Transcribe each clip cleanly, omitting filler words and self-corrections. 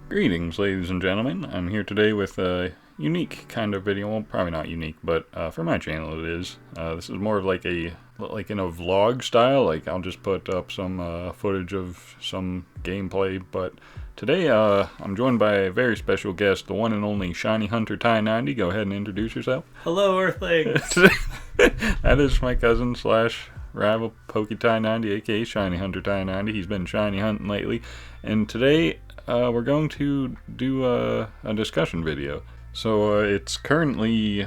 Greetings, ladies and gentlemen. I'm here today with a unique kind of video. Well, probably not unique, but for my channel it is. This is more of like in a vlog style. Like I'll just put up some footage of some gameplay. But today I'm joined by a very special guest, the one and only Shiny Hunter Ty90. Go ahead and introduce yourself. Hello, Earthlings. That is my cousin slash rival PokeTy90, aka Shiny Hunter Ty90. He's been shiny hunting lately, and today we're going to do a discussion video. So it's currently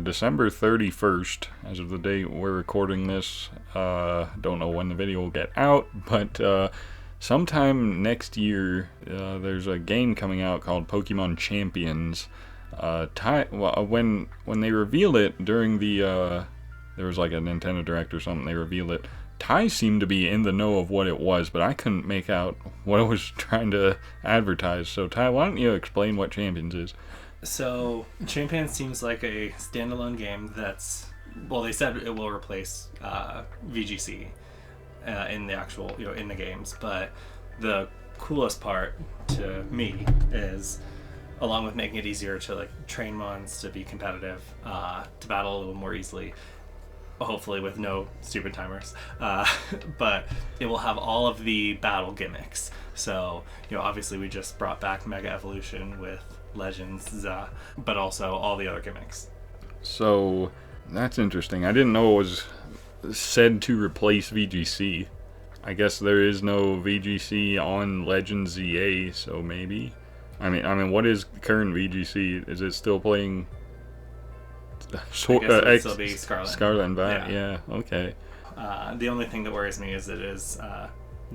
December 31st as of the date we're recording this. Don't know when the video will get out, but sometime next year there's a game coming out called Pokemon Champions. When they revealed it during the there was like a Nintendo Direct or something, they revealed it. Ty seemed to be in the know of what it was, but I couldn't make out what it was trying to advertise. So Ty, why don't you explain what Champions is? So, Champions seems like a standalone game that's, well, they said it will replace VGC in the actual, in the games. But the coolest part to me is, along with making it easier to train mons to be competitive, to battle a little more easily, hopefully with no stupid timers, but it will have all of the battle gimmicks. So, obviously we just brought back Mega Evolution with Legends, but also all the other gimmicks. So, that's interesting. I didn't know it was said to replace VGC. I guess there is no VGC on Legends ZA, so maybe. I mean, what is current VGC? Is it still playing? I guess it would still be Scarlet and Violet, yeah, okay. The only thing that worries me is it is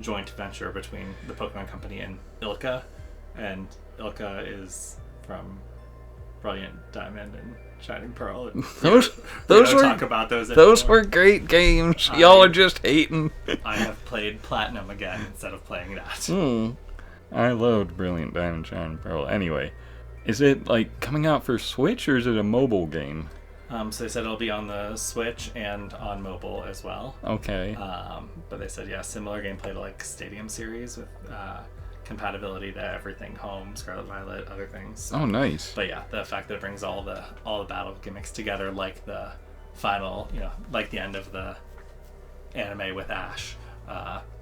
joint venture between the Pokemon Company and Ilka, and Ilka is from Brilliant Diamond and Shining Pearl. And, those were talk about those. Those were great games. Y'all are just hating. I have played Platinum again instead of playing that. I loved Brilliant Diamond, Shining Pearl. Anyway, is it coming out for Switch or is it a mobile game? So they said it'll be on the Switch and on mobile as well. Okay. But they said, similar gameplay to Stadium Series with compatibility to everything, Home, Scarlet Violet, other things. Oh, nice. But the fact that it brings all the battle gimmicks together, like the final, like the end of the anime with Ash.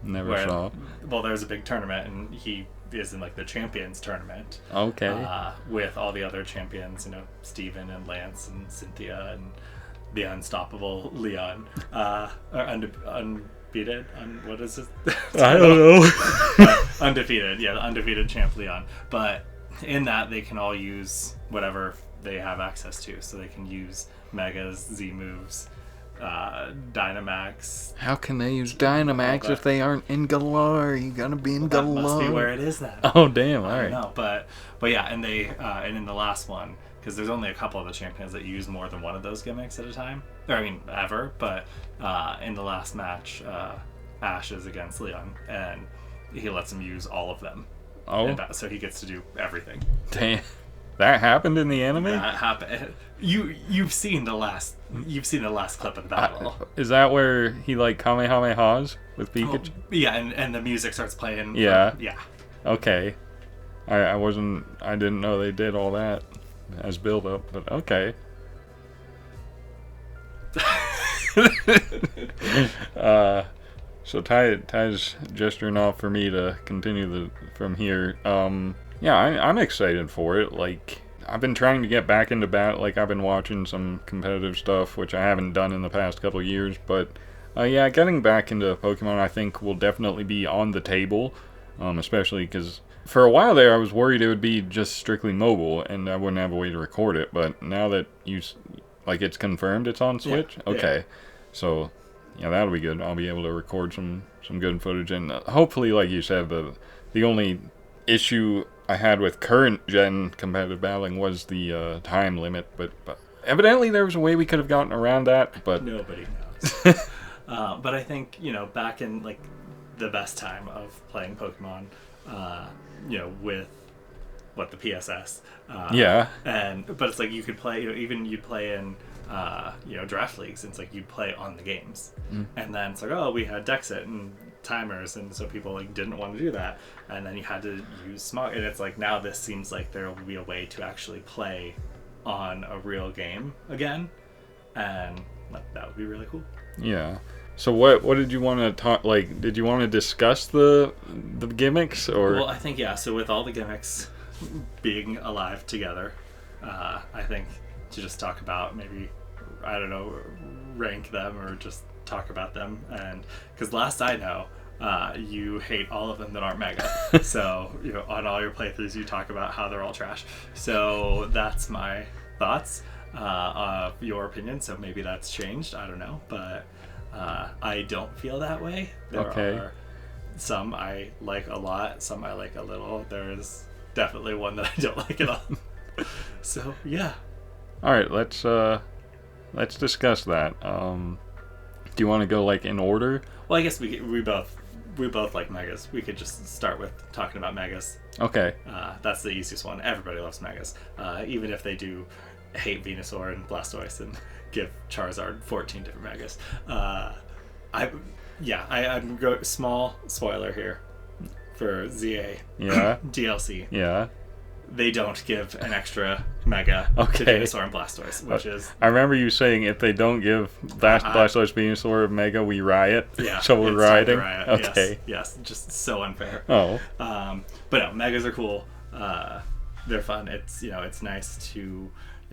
Never saw. Well, there's a big tournament, and he is in the Champions tournament. Okay. With all the other champions, Steven and Lance and Cynthia and the unstoppable Leon, or undefeated. What is it? I don't know. Undefeated, the undefeated champ Leon. But in that, they can all use whatever they have access to, so they can use Megas, Z moves, Dynamax. How can they use Dynamax if they aren't in Galar? You gotta be in Galar. That must be where it is then. Oh damn! All right. No, but and they and in the last one, because there's only a couple of the champions that use more than one of those gimmicks at a time, or ever. But in the last match, Ash is against Leon, and he lets him use all of them. Oh. So he gets to do everything. Damn. That happened in the anime? That happened. You've seen the last clip of the battle. Is that where he Kamehamehas with Pikachu? Oh, yeah, and the music starts playing. Yeah. Yeah. Okay. I didn't know they did all that as build up, but okay. So Ty's gesturing off for me to continue from here. I'm excited for it. I've been trying to get back into battle. I've been watching some competitive stuff, which I haven't done in the past couple of years. But getting back into Pokemon, I think will definitely be on the table. Especially because for a while there, I was worried it would be just strictly mobile, and I wouldn't have a way to record it. But now that it's confirmed it's on Switch, yeah. Okay. So that'll be good. I'll be able to record some good footage, and hopefully, like you said, the only issue I had with current gen competitive battling was the time limit, but evidently there was a way we could have gotten around that, but nobody knows. But I think back in the best time of playing Pokemon, with the PSS, but it's you could play, you'd play in draft leagues, and it's you'd play on the games, and then it's we had Dexit and timers, and so people like didn't want to do that, and then you had to use smog. And it's like now this seems like there will be a way to actually play on a real game again, and that would be really cool. Yeah. So what did you want to talk? Like, did you want to discuss the gimmicks or? Well, I think so with all the gimmicks being alive together, I think to just talk about maybe, I don't know, rank them or just talk about them. And because last I know, you hate all of them that aren't mega. So on all your playthroughs you talk about how they're all trash. So that's my thoughts of your opinion. So maybe that's changed, I don't know, but I don't feel that way. There are some I like a lot, some I like a little. There's definitely one that I don't like at all. So yeah. All right, let's discuss that. Do you want to go like in order? Well, I guess we both like megas. We could just start with talking about megas. Okay. That's the easiest one. Everybody loves megas, even if they do hate Venusaur and Blastoise and give Charizard 14 different megas. I'm small spoiler here for ZA. Yeah. DLC. Yeah. They don't give an extra mega to Venusaur and Blastoise, which is... I remember you saying if they don't give Blastoise, Venusaur, Mega, we riot. Yeah. So we're rioting? Riot. Okay. Yes, just so unfair. Oh. But no, megas are cool. They're fun. It's, it's nice to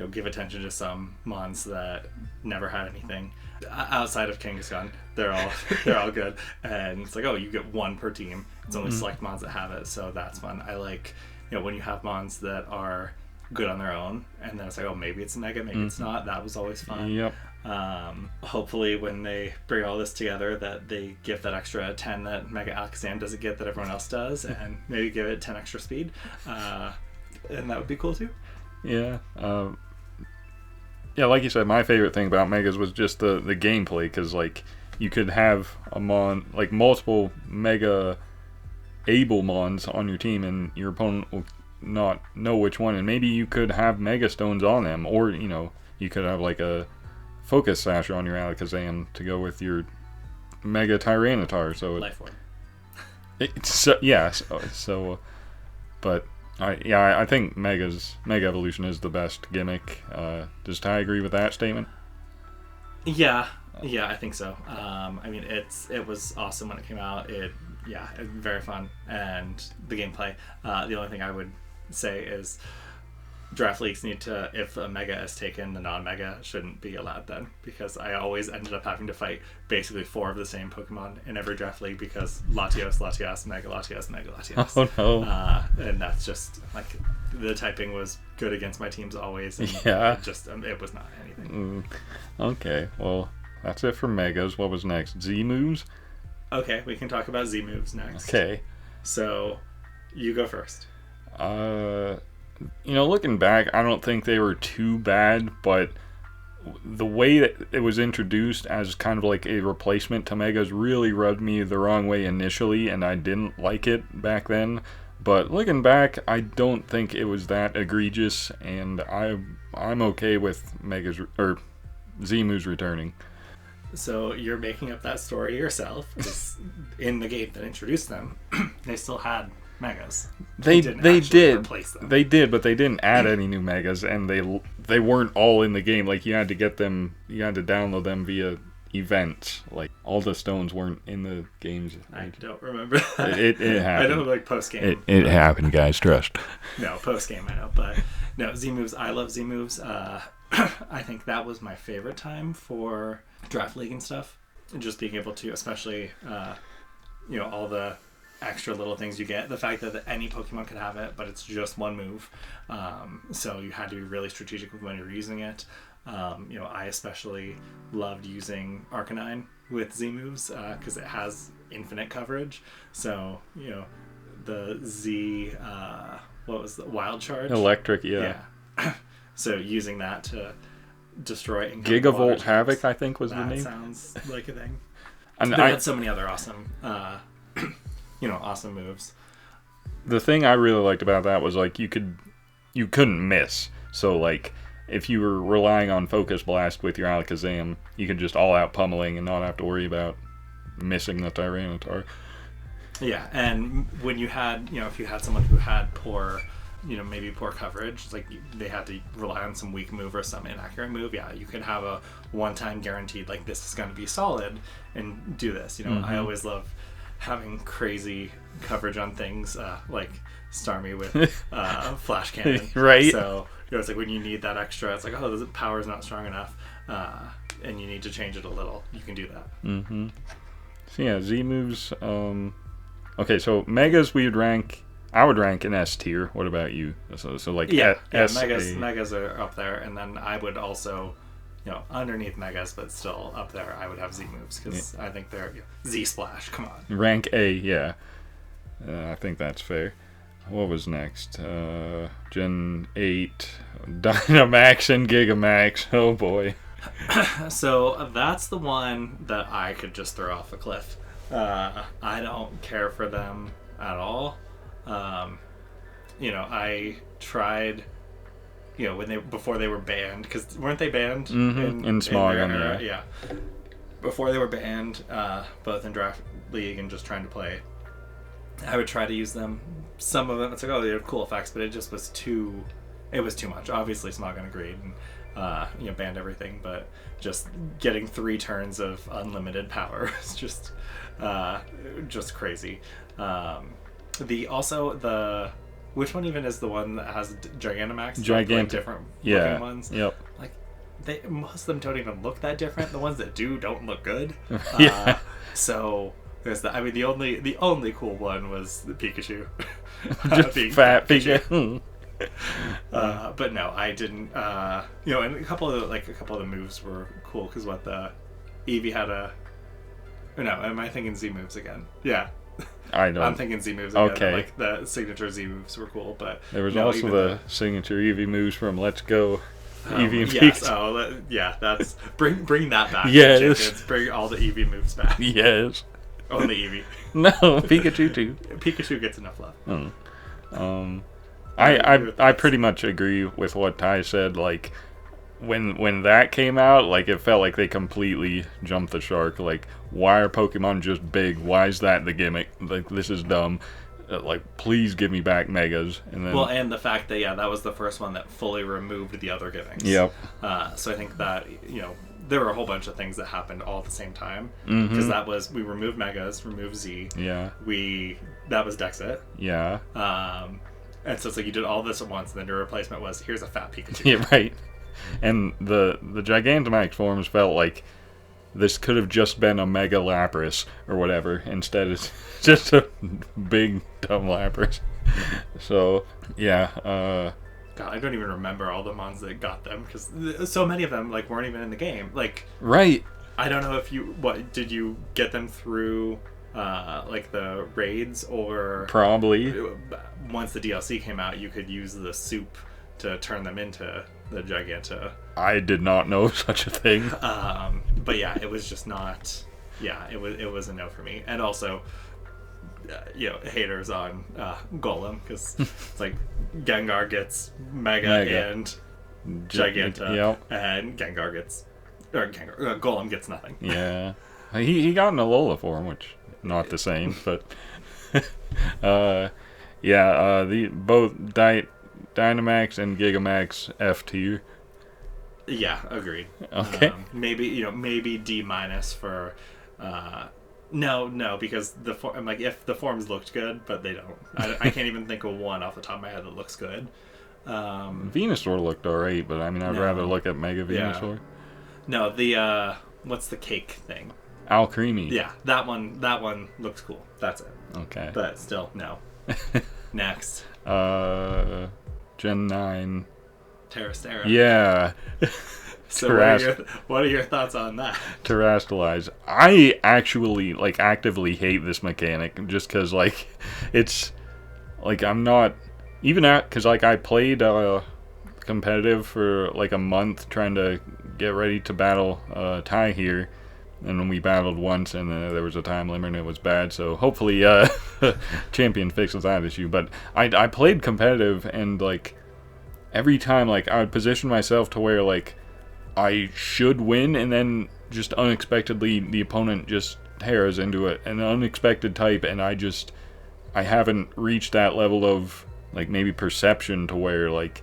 give attention to some mons that never had anything. Outside of Kangaskhan, they're all good. And it's like, you get one per team. It's only select mons that have it, so that's fun. I like... when you have mons that are good on their own, and then it's like, maybe it's a mega, maybe it's not. That was always fun. Yep. Hopefully, when they bring all this together, that they give that extra 10 that Mega Alakazam doesn't get that everyone else does, and maybe give it 10 extra speed, and that would be cool too. Yeah. Yeah, like you said, my favorite thing about megas was just the gameplay, because like you could have multiple mega able mons on your team, and your opponent will not know which one, and maybe you could have mega stones on them, or you could have like a focus sasher on your Alakazam to go with your mega Tyranitar. So Life Orb. But I think Mega Evolution is the best gimmick. Does Ty agree with that statement? Yeah, I think so. It was awesome when it came out. Very fun, and the gameplay. The only thing I would say is draft leagues need to, if a mega is taken, the non-mega shouldn't be allowed then, because I always ended up having to fight basically 4 of the same Pokemon in every draft league, because Latios, Mega Latios, Mega Latios. Oh no. And that's just like, the typing was good against my teams always, and it was not anything. Okay, well, that's it for megas. What was next? Z moves? Okay, we can talk about Z moves next. Okay. So, you go first. Looking back, I don't think they were too bad, but the way that it was introduced as kind of like a replacement to Megas really rubbed me the wrong way initially, and I didn't like it back then. But looking back, I don't think it was that egregious, and I'm okay with Megas or Z moves returning. So you're making up that story yourself, because in the game that introduced them, they still had megas. They did replace them. They did, but they didn't add any new megas, and they weren't all in the game. Like, you had to get them, you had to download them via events. Like, all the stones weren't in the games. I don't remember that. It happened. I know, like, post game. It happened, guys. Trust. No, post game I know, but no, Z moves. I love Z moves. I think that was my favorite time for draft league and stuff. Just being able to, especially, all the extra little things you get. The fact that any Pokemon could have it, but it's just one move. So you had to be really strategic with when you're using it. I especially loved using Arcanine with Z moves because it has infinite coverage. So, the Z, what was the Wild Charge? Electric, yeah. So using that to destroy Gigavolt Havoc, I think was the name. That sounds like a thing. And I had so many other awesome, awesome moves. The thing I really liked about that was like you couldn't miss. So like if you were relying on Focus Blast with your Alakazam, you could just all out pummeling and not have to worry about missing the Tyranitar. Yeah, and when you had, if you had someone who had poor, maybe poor coverage, like they had to rely on some weak move or some inaccurate move, yeah, you could have a one-time guaranteed, like, this is going to be solid and do this. I always love having crazy coverage on things, like Starmie with Flash Cannon. Right. So, it's like when you need that extra, it's like, oh, the power's not strong enough, and you need to change it a little, you can do that. Mm-hmm. So yeah, Z moves, okay, so Megas I would rank in S tier. What about you? So like S. Megas are up there, and then I would also, underneath Megas, but still up there, I would have Z moves because I think they're Z Splash. Come on. Rank A, yeah. I think that's fair. What was next? Gen 8, Dynamax and Gigamax. Oh boy. So that's the one that I could just throw off a cliff. I don't care for them at all. I tried, before they were banned, because weren't they banned in Smog? Yeah. Before they were banned, both in Draft League and just trying to play, I would try to use them. Some of them, it's like, oh, they have cool effects, but it just was too much. Obviously, Smogon agreed and banned everything, but just getting 3 turns of unlimited power is just crazy. Which one even is the one that has Gigantamax? Like different looking ones. Yep. Like most of them don't even look that different. The ones that do don't look good. Yeah. So there's that. I mean, the only cool one was the Pikachu. Just fat Pikachu. But no, I didn't. And a couple of the moves were cool because the Eevee had a. No, am I thinking Z moves again? Yeah. I'm thinking Z moves again. Okay. Like the signature Z moves were cool, but there was also the signature Eevee moves from Let's Go. Eevee and yes. Pikachu. That's bring that back. Yes. Chickens. Bring all the Eevee moves back. Yes. Only Eevee. No, Pikachu too. Pikachu gets enough love. I pretty much agree with what Ty said. Like when that came out, like it felt like they completely jumped the shark. Like, why are Pokemon just big? Why is that the gimmick? Like, this is dumb. Like, please give me back Megas. And then and the fact that that was the first one that fully removed the other gimmicks. Yep. So I think that there were a whole bunch of things that happened all at the same time, because that was, we removed Megas, removed Z. Yeah. That was Dexit. Yeah. And so it's like you did all this at once, and then your replacement was, here's a fat Pikachu. Yeah, right. And the Gigantamax forms felt like this could have just been a Mega Lapras or whatever. Instead, it's just a big, dumb Lapras. So, yeah. God, I don't even remember all the mons that got them, because so many of them weren't even in the game. Right. I don't know if did you get them through the raids, or probably once the DLC came out, you could use the soup to turn them into the Giganta. I did not know such a thing. But yeah, it was just not. Yeah, it was a no for me. And also, haters on Golem, because it's like Gengar gets Mega. And Giganta, and Gengar gets Golem gets nothing. Yeah, he got an Alola form, which not the same, but both Dynamax and Gigamax F tier. Yeah, agreed. Okay. Maybe D- for. No, because if the forms looked good, but they don't. I can't even think of one off the top of my head that looks good. Venusaur looked alright, but I'd rather look at Mega Venusaur. No, the what's the cake thing? Alcremie. Yeah, that one looks cool. That's it. Okay. But still, no. Next. Gen 9. Terrastera. Yeah. So what are your thoughts on that? Terrastalize. I actually actively hate this mechanic, just because it's I'm not even at, because I played competitive for a month trying to get ready to battle Ty here, and when we battled once and there was a time limit and it was bad, so hopefully Champion fixes that issue. But I played competitive, and every time I would position myself to where I should win, and then just unexpectedly the opponent just tears into an unexpected type, and I haven't reached that level of like maybe perception to where like,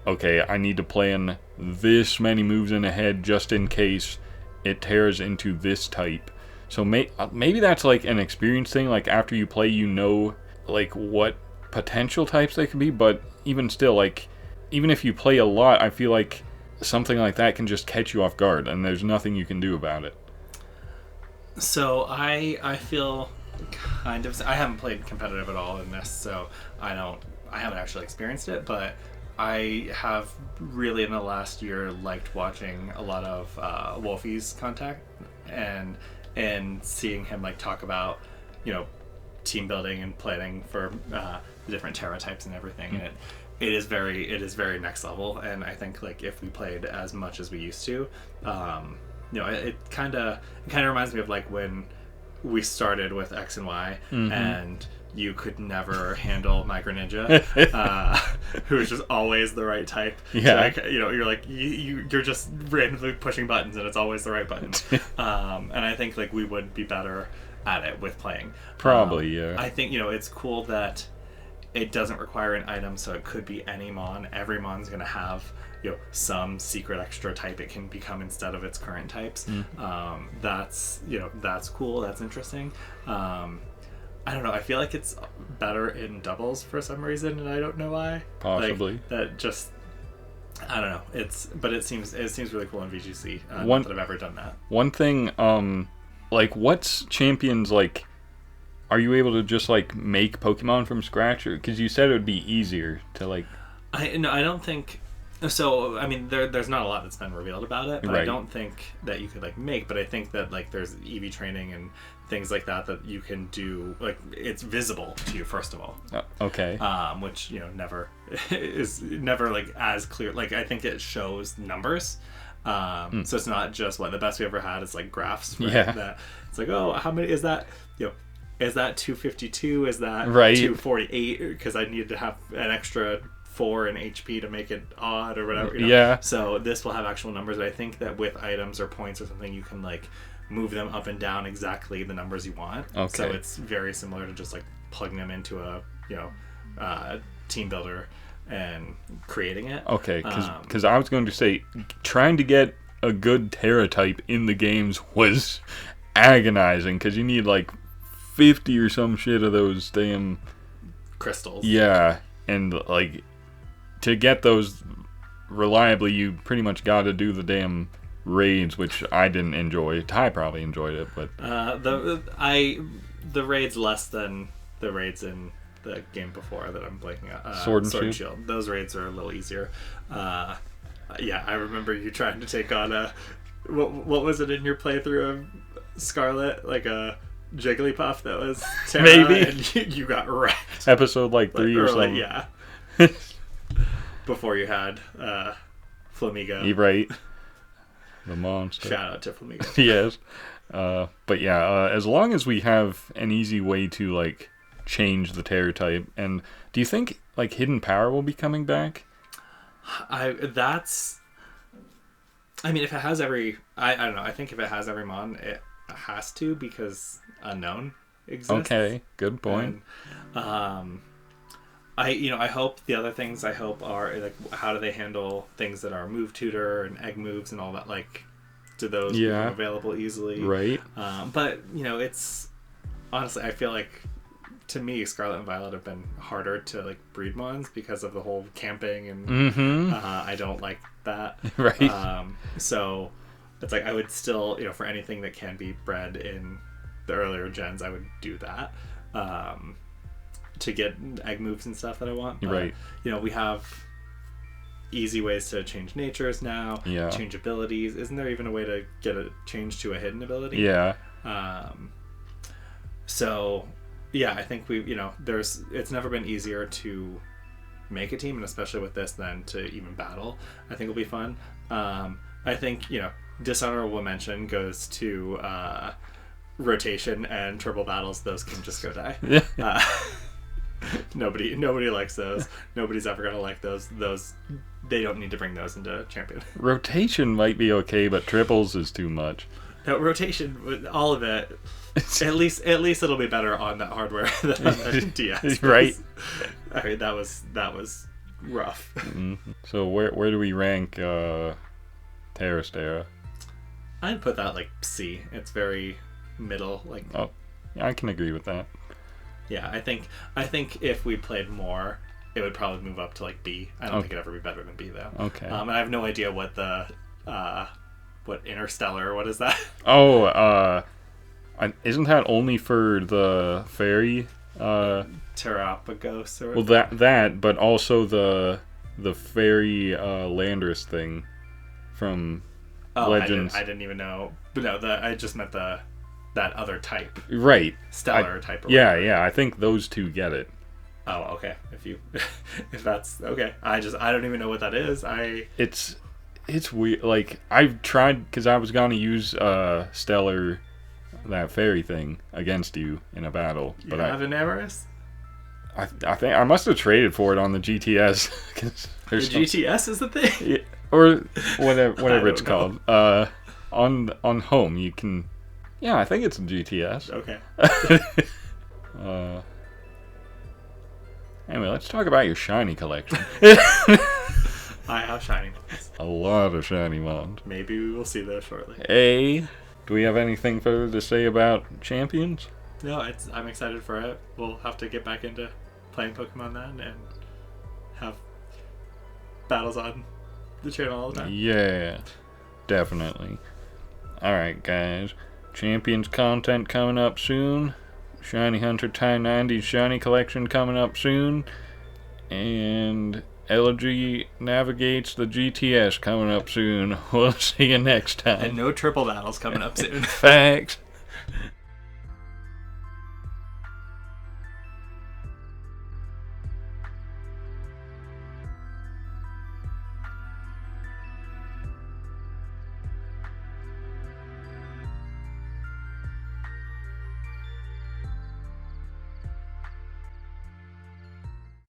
okay, I need to plan this many moves in ahead just in case it tears into this type. So maybe that's like an experience thing. Like after you play, you know like what potential types they could be. But even still, like even if you play a lot, I feel like something like that can just catch you off guard, and there's nothing you can do about it. So I feel kind of, I haven't played competitive at all in this, so I haven't actually experienced it, but I have really in the last year liked watching a lot of Wolfie's content and seeing him like talk about, you know, team building and planning for the different Terra types and everything. And it is very next level. And I think like if we played as much as we used to, you know, it kind of reminds me of like when we started with X and Y, and you could never handle Micro Ninja, who was just always the right type. Yeah. So like, you know, you're like you're just randomly pushing buttons, and it's always the right button. And I think like we would be better at it with playing. Probably, yeah. I think, you know, it's cool that it doesn't require an item, so it could be any mon. Every mon's gonna have, you know, some secret extra type it can become instead of its current types. That's, you know, that's cool. That's interesting. I don't know. I feel like it's better in doubles for some reason, and I don't know why. Possibly. Like, that just, I don't know. It seems really cool in VGC. Not that I've ever done that. One thing, like what's champions like? Are you able to just like make Pokemon from scratch, or because you said it would be easier to like? I don't think. So I mean, there's not a lot that's been revealed about it, but right. I don't think that you could like make. But I think that like there's EV training and things like that you can do. Like it's visible to you first of all. Okay. Which, you know, never is never like as clear. Like I think it shows numbers. So it's not just what the best we ever had is like graphs. Right? Yeah. That it's like, oh, how many is that? You know. Is that 252? Is that right. 248? Because I needed to have an extra 4 in HP to make it odd or whatever. You know? Yeah. So this will have actual numbers. But I think that with items or points or something, you can like move them up and down exactly the numbers you want. Okay. So it's very similar to just like plugging them into a, you know, team builder and creating it. Okay. Because I was going to say trying to get a good Terra type in the games was agonizing because you need like 50 or some shit of those damn crystals. Yeah, and like to get those reliably, you pretty much got to do the damn raids, which I didn't enjoy. Ty probably enjoyed it, but the raids less than the raids in the game before that I'm blanking on. Sword and Shield. Those raids are a little easier. Yeah, I remember you trying to take on a what was it in your playthrough of Scarlet, like a Jigglypuff that was Terra, maybe, and you got wrecked. Episode like 3 or something. Yeah. Before you had Flamigo. You're right. The monster. Shout out to Flamigo. Yes. But yeah, as long as we have an easy way to like change the Terra type, and do you think like Hidden Power will be coming back? I mean, if it has every, I don't know. I think if it has every mon, it has to, because Unknown exists. Okay, good point. And, I hope the other things I hope are like, how do they handle things that are move tutor and egg moves and all that? Like, do those become available easily? Right. But you know, it's honestly, I feel like to me, Scarlet and Violet have been harder to like breed mons because of the whole camping and I don't like that. Right. So it's like I would still, you know, for anything that can be bred in the earlier gens, I would do that to get egg moves and stuff that I want. But, right. You know, we have easy ways to change natures now. Yeah. Change abilities. Isn't there even a way to get a change to a hidden ability? Yeah. So yeah, I think it's never been easier to make a team, and especially with this, than to even battle. I think it'll be fun. I think, you know, dishonorable mention goes to rotation and triple battles. Those can just go die. Nobody likes those. Nobody's ever gonna like those. They don't need to bring those into champion. Rotation might be okay, but triples is too much. No, rotation, with all of it. At least it'll be better on that hardware than on the DS. Right. I mean, that was rough. Mm-hmm. So where do we rank Terrastera? I'd put that like C. It's very middle. Like, oh, yeah, I can agree with that. Yeah, I think if we played more, it would probably move up to like B. I don't think it'd ever be better than B though. Okay. And I have no idea what the what Interstellar. What is that? Oh, isn't that only for the fairy? Terrapagos or well, that, but also the fairy Landris thing from Legends. I didn't even know. But no, I just meant that other type. Right. Stellar type. Or yeah, whatever. yeah. I think those two get it. Oh, okay. If that's okay, I don't even know what that is. It's weird. Like, I've tried, because I was gonna use Stellar, that fairy thing, against you in a battle. You have an Everest? I think I must have traded for it on the GTS. The GTS is the thing? Yeah, or whatever it's know. called. On home, you can... Yeah, I think it's a GTS. Okay. Anyway, let's talk about your shiny collection. I have shiny ones. A lot of shiny mons. Maybe we will see those shortly. Hey, do we have anything further to say about Champions? No, I'm excited for it. We'll have to get back into playing Pokemon then and have battles on the channel all the time. Yeah, definitely. Alright, guys. Champions content coming up soon. Shiny Hunter Ty90 shiny collection coming up soon. And Elegy Navigates the GTS coming up soon. We'll see you next time. And no triple battles coming up soon. Thanks.